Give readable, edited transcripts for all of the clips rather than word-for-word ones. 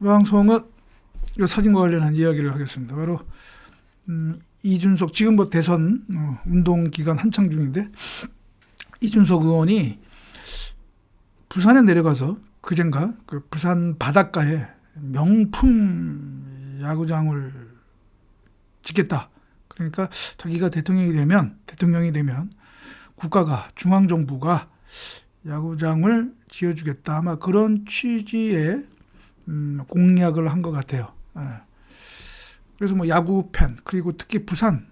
이 방송은 이 사진과 관련한 이야기를 하겠습니다. 바로 이준석 지금 뭐 대선 운동 기간 한창 중인데 이준석 의원이 부산에 내려가서 그젠가 그 부산 바닷가에 명품 야구장을 짓겠다. 그러니까 자기가 대통령이 되면 국가가 중앙정부가 야구장을 지어주겠다. 아마 그런 취지의 공약을 한 것 같아요. 그래서 뭐 야구 팬 그리고 특히 부산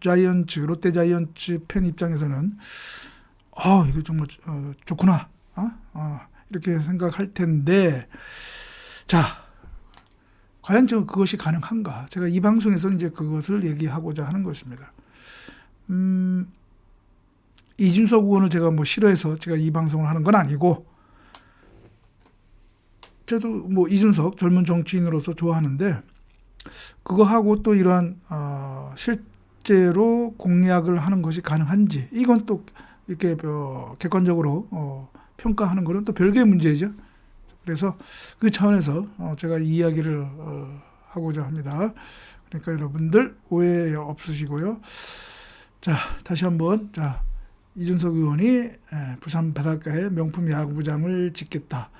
자이언츠 롯데 자이언츠 팬 입장에서는 이거 정말 좋구나 이렇게 생각할 텐데 자 과연 그것이 가능한가? 제가 이 방송에서 이제 그것을 얘기하고자 하는 것입니다. 이준석 의원을 제가 뭐 싫어해서 제가 이 방송을 하는 건 아니고 저도 뭐 이준석 젊은 정치인으로서 좋아하는데 그거하고 또 이러한 실제로 공약을 하는 것이 가능한지 이건 또 이렇게 객관적으로 평가하는 것은 또 별개의 문제죠. 그래서 그 차원에서 제가 이 이야기를 하고자 합니다. 그러니까 여러분들 오해 없으시고요. 자 다시 한번 이준석 의원이 부산 바닷가에 명품 야구장을 짓겠다.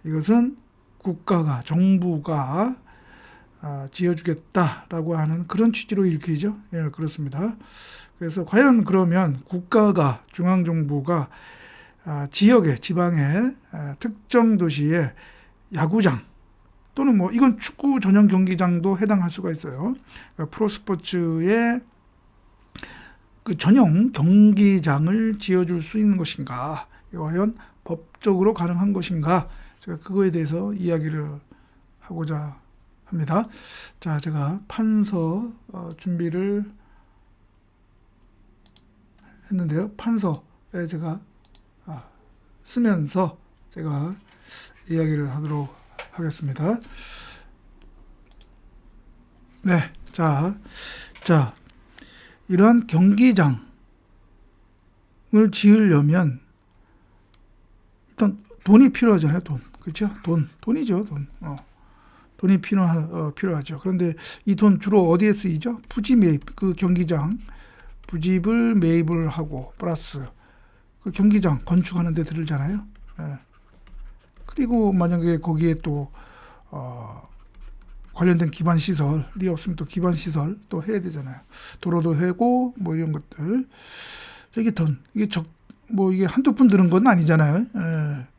이것은 국가가 정부가 지어주겠다라고 하는 그런 취지로 읽히죠. 예, 그렇습니다. 그래서 과연 그러면 국가가 중앙정부가 지역의 지방의 특정 도시의 야구장 또는 뭐 이건 축구 전용 경기장도 해당할 수가 있어요. 그러니까 프로스포츠의 그 전용 경기장을 지어줄 수 있는 것인가? 과연 법적으로 가능한 것인가? 제가 그거에 대해서 이야기를 하고자 합니다. 자, 제가 판서 준비를 했는데요. 판서에 제가 쓰면서 제가 이야기를 하도록 하겠습니다. 네, 자, 이러한 경기장을 지으려면 일단 돈이 필요하잖아요. 그렇죠? 돈이죠. 돈이 필요하죠. 그런데 이 돈 주로 어디에 쓰이죠? 부지 매입, 그 경기장 부집을 매입을 하고 플러스 그 경기장 건축하는 데 들잖아요. 그리고 만약에 거기에 또 관련된 기반 시설이 없으면 또 기반 시설 또 해야 되잖아요. 도로도 해고 뭐 이런 것들. 이게 이게 한두 푼 드는 건 아니잖아요.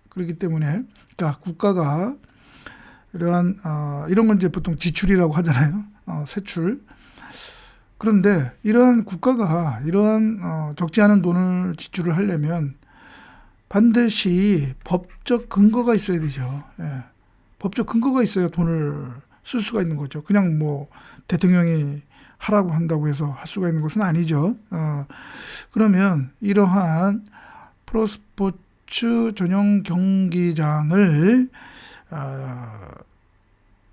그렇기 때문에 그러니까 국가가 이러한 이런 건 이제 보통 지출이라고 하잖아요. 세출. 그런데 이러한 국가가 이러한 적지 않은 돈을 지출을 하려면 반드시 법적 근거가 있어야 되죠. 법적 근거가 있어야 돈을 쓸 수가 있는 거죠. 그냥 뭐 대통령이 하라고 한다고 해서 할 수가 있는 것은 아니죠. 그러면 이러한 프로스포츠 전용 경기장을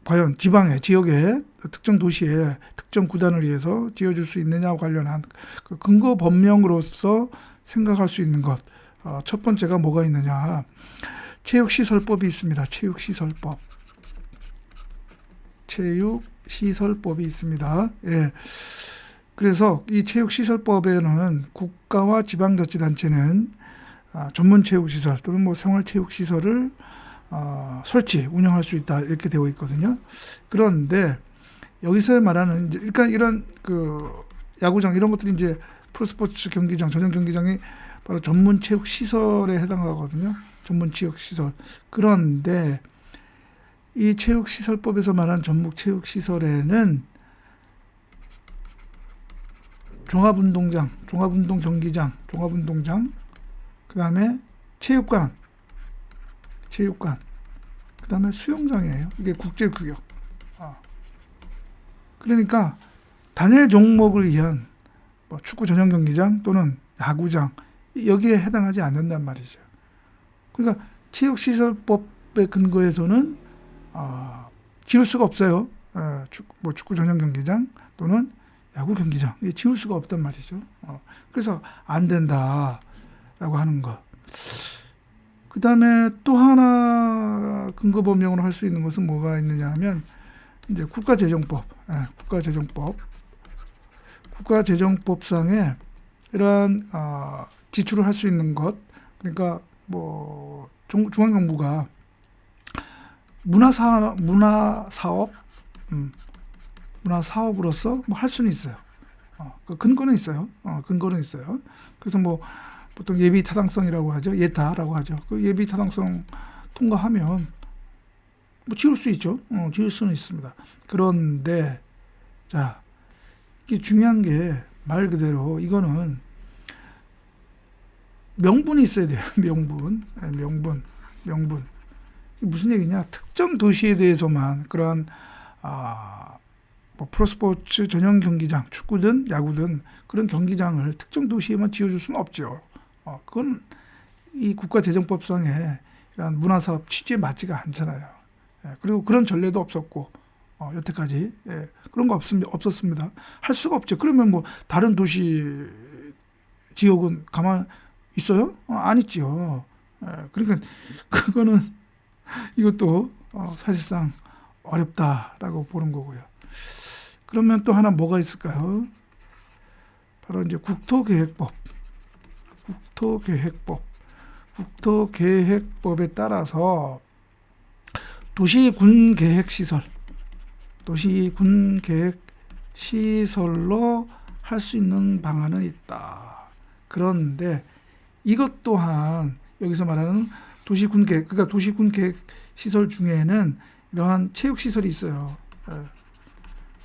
과연 지역의 특정 도시에 특정 구단을 위해서 지어줄 수 있느냐와 관련한 그 근거 법령으로서 생각할 수 있는 것. 첫 번째가 뭐가 있느냐. 체육시설법이 있습니다. 체육시설법이 있습니다. 예. 그래서 이 체육시설법에는 국가와 지방자치단체는 전문 체육시설 또는 뭐 생활체육시설을 운영할 수 있다 이렇게 되어 있거든요. 그런데 여기서 말하는 그러니까 이런 그 야구장 이런 것들이 이제 프로스포츠 경기장 전용 경기장이 바로 전문 체육 시설에 해당하거든요. 전문 체육 시설. 그런데 이 체육 시설법에서 말하는 전문 체육 시설에는 종합운동장, 종합운동 경기장, 종합운동장, 그다음에 체육관, 그다음에 수영장이에요. 이게 국제구역. 그러니까 단일 종목을 위한 뭐 축구 전용 경기장 또는 야구장 여기에 해당하지 않는단 말이죠. 그러니까 체육시설법의 근거에서는 지울 수가 없어요. 축구 전용 경기장 또는 야구 경기장 지울 수가 없단 말이죠. 그래서 안 된다라고 하는 것. 그 다음에 또 하나 근거 법령으로 할 수 있는 것은 뭐가 있느냐 하면 이제 국가재정법, 국가재정법상에 이러한 지출을 할 수 있는 것, 그러니까 뭐 중앙정부가 문화사업으로서 뭐 할 수는 있어요. 그 근거는 있어요. 근거는 있어요. 그래서 뭐 보통 예비 타당성이라고 하죠. 예타라고 하죠. 그 예비 타당성 통과하면 뭐 지을 수 있죠. 지을 수는 있습니다. 그런데 자, 이게 중요한 게 말 그대로 이거는 명분이 있어야 돼요. 명분. 이게 무슨 얘기냐? 특정 도시에 대해서만 그러한 뭐 프로스포츠 전용 경기장, 축구든 야구든 그런 경기장을 특정 도시에만 지어줄 수는 없죠. 그건 이 국가재정법상에 이런 문화사업 취지에 맞지가 않잖아요. 그리고 그런 전례도 없었고 여태까지 그런 거 없었습니다. 할 수가 없죠. 그러면 뭐 다른 도시 지역은 가만 있어요? 안 있죠. 그러니까 그거는 이것도 사실상 어렵다라고 보는 거고요. 그러면 또 하나 뭐가 있을까요? 바로 이제 국토계획법에 따라서 도시군계획시설로 할 수 있는 방안은 있다. 그런데 이것 또한 여기서 말하는 그러니까 도시군계획시설 중에는 이러한 체육시설이 있어요.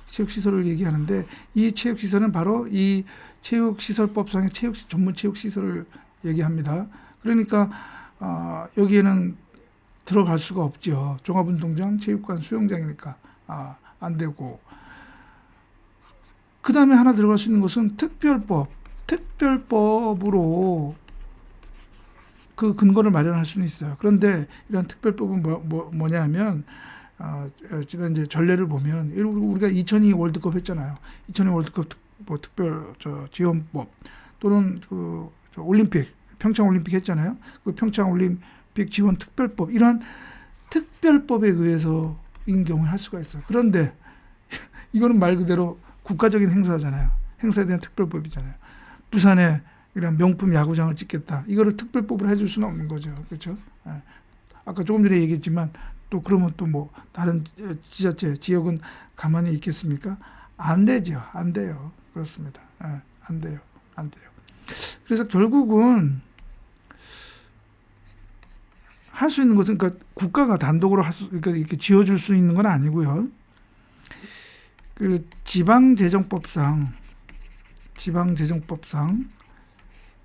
체육시설을 얘기하는데 이 체육시설은 바로 이 체육시설법상의 전문 체육시설을 얘기합니다. 그러니까 여기에는 들어갈 수가 없죠. 종합운동장, 체육관, 수영장이니까 안 되고. 그 다음에 하나 들어갈 수 있는 것은 특별법으로 그 근거를 마련할 수는 있어요. 그런데 이런 특별법은 뭐냐면 지난 이제 전례를 보면 우리가 2002 월드컵 했잖아요. 2002 월드컵 특별 지원법 또는 올림픽 평창 올림픽 했잖아요. 그 평창 올림픽 지원 특별법 이러한 특별법에 의해서 인 경우에 할 수가 있어요. 그런데 이거는 말 그대로 국가적인 행사잖아요. 행사에 대한 특별법이잖아요. 부산에 이런 명품 야구장을 짓겠다. 이거를 특별법으로 해줄 수는 없는 거죠. 그렇죠? 아까 조금 전에 얘기했지만 또 그러면 또 뭐 다른 지자체 지역은 가만히 있겠습니까? 안 되죠. 안 돼요. 그렇습니다. 안 돼요. 그래서 결국은 할 수 있는 것은 그러니까 국가가 단독으로 그러니까 이렇게 지어줄 수 있는 건 아니고요. 그 지방재정법상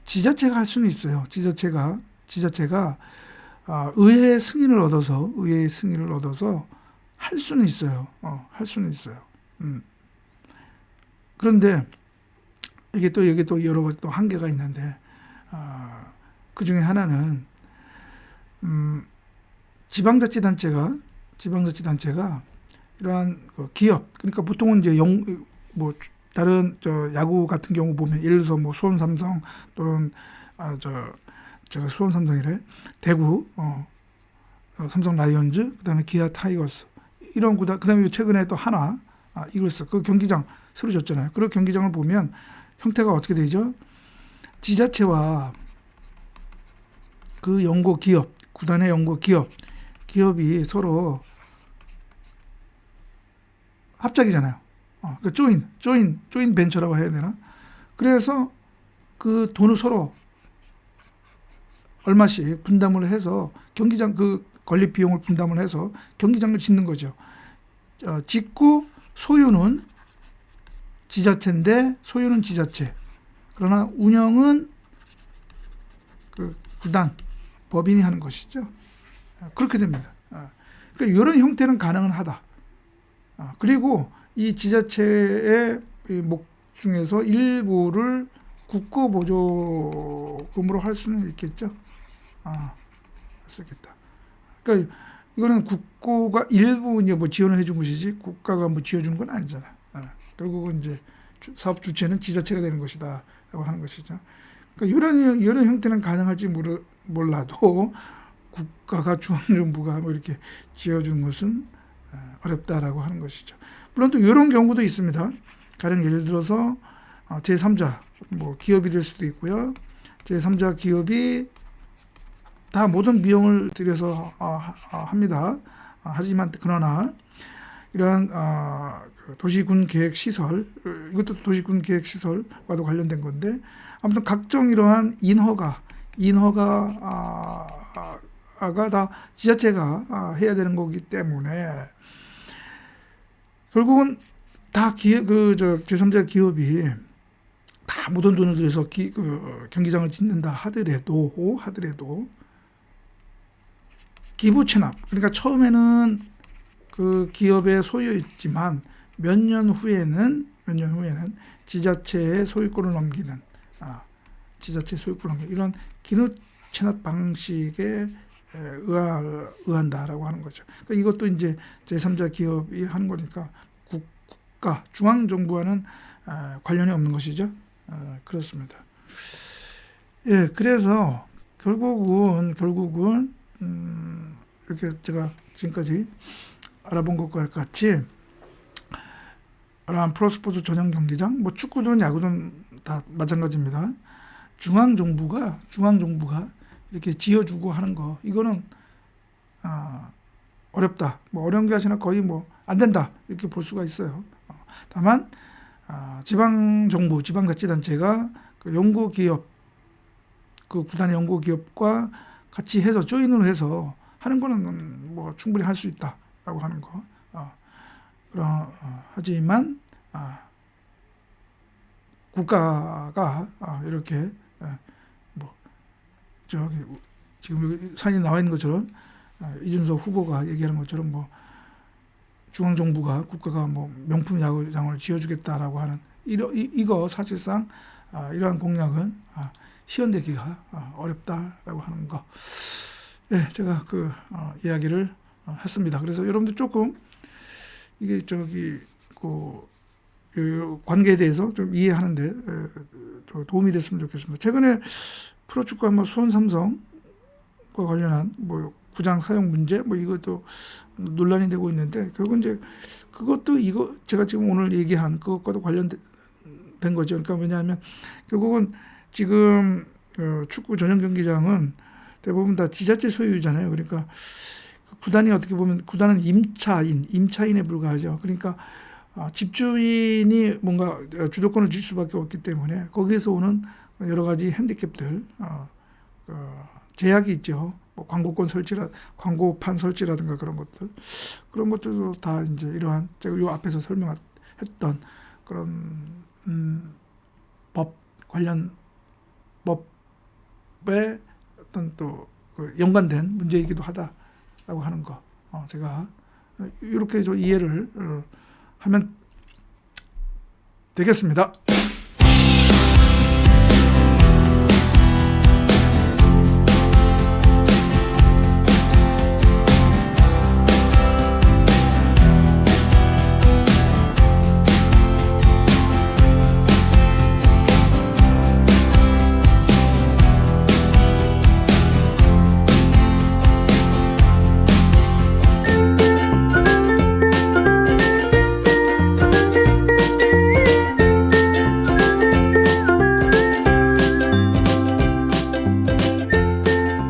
지자체가 할 수는 있어요. 지자체가 의회 승인을 얻어서 할 수는 있어요. 그런데 이게 또 여러 가지 또 한계가 있는데 그 중에 하나는 지방자치단체가 이러한 기업 그러니까 보통은 이제 뭐 다른 야구 같은 경우 보면 예를 들어서 뭐 수원 삼성 또는 제가 수원 삼성이래 대구 삼성 라이온즈 그다음에 기아 타이거스 이런 그다음에 최근에 또 하나 이글스 그 경기장 새로 졌잖아요. 그 경기장을 보면 형태가 어떻게 되죠? 지자체와 그 연고 기업 구단의 연고 기업이 서로 합작이잖아요. 그 조인 벤처라고 해야 되나? 그래서 그 돈을 서로 얼마씩 분담을 해서 경기장 그 건립 비용을 분담을 해서 경기장을 짓는 거죠. 짓고 소유는 지자체. 그러나 운영은 그 구단 법인이 하는 것이죠. 그렇게 됩니다. 그러니까 이런 형태는 가능은 하다. 그리고 이 지자체의 목 중에서 일부를 국고보조금으로 할 수는 있겠죠. 할 수 있겠다. 그러니까 이거는 국고가 일부 이제 뭐 지원을 해준 것이지 국가가 뭐 지어주는 건 아니잖아. 결국은 이제 사업 주체는 지자체가 되는 것이다라고 하는 것이죠. 그러니까 이런 형태는 가능할지 몰라도 국가가 중앙정부가 뭐 이렇게 지어주는 것은 어렵다라고 하는 것이죠. 물론 또 이런 경우도 있습니다. 가령 예를 들어서 제3자 뭐 기업이 될 수도 있고요. 제3자 기업이 다 모든 비용을 들여서 합니다. 하지만 그러나 이러한 도시군 계획 시설, 이것도 도시군 계획 시설과도 관련된 건데, 아무튼 각종 이러한 인허가가 다 지자체가 해야 되는 거기 때문에 결국은 다 제3자 기업이 다 모든 돈을 들여서 경기장을 짓는다 하더라도 기부 체납, 그러니까 처음에는 그 기업의 소유였지만 몇 년 후에는 지자체의 소유권을 넘기는 이런 기부 체납 방식에 의한다라고 하는 거죠. 그러니까 이것도 이제 제3자 기업이 하는 거니까 국가 중앙 정부와는 관련이 없는 것이죠. 그렇습니다. 예, 그래서 결국은 이렇게 제가 지금까지 알아본 것과 같이 프로스포츠 전용 경기장, 뭐 축구든 야구든 다 마찬가지입니다. 중앙 정부가 이렇게 지어주고 하는 거, 이거는 어렵다. 뭐 어려운 게 아니라 거의 뭐 안 된다 이렇게 볼 수가 있어요. 다만 지방 정부, 지방자치단체가 그 연구기업, 그 구단의 연구기업과 같이 해서 조인으로 해서 하는 거는 뭐 충분히 할 수 있다라고 하는 거. 하지만 국가가 이렇게 뭐 저기 지금 여기 사진에 나와 있는 것처럼 이준석 후보가 얘기하는 것처럼 뭐 중앙정부가 국가가 뭐 명품 야구장을 지어주겠다라고 하는 이거 사실상 이러한 공약은 실현되기가 어렵다라고 하는 거. 예, 제가 그 이야기를 했습니다. 그래서 여러분들 조금 이게 그 관계에 대해서 좀 이해하는데 도움이 됐으면 좋겠습니다. 최근에 프로축구와 뭐 수원 삼성과 관련한 뭐 구장 사용 문제 뭐 이것도 논란이 되고 있는데, 결국은 이제 그것도 이거 제가 지금 오늘 얘기한 그것과도 관련된 거죠. 그러니까 왜냐하면 결국은 지금 축구 전용 경기장은 대부분 다 지자체 소유잖아요. 그러니까 구단이 어떻게 보면 구단은 임차인에 불과하죠. 그러니까 집주인이 뭔가 주도권을 줄 수밖에 없기 때문에 거기에서 오는 여러 가지 핸디캡들, 제약이 있죠. 뭐 광고판 설치라든가 그런 것들도 다 이제 이러한 제가 요 앞에서 설명했던 그런 관련 법에 어떤 또 연관된 문제이기도 하다라고 하는 거, 제가 이렇게 좀 이해를 하면 되겠습니다.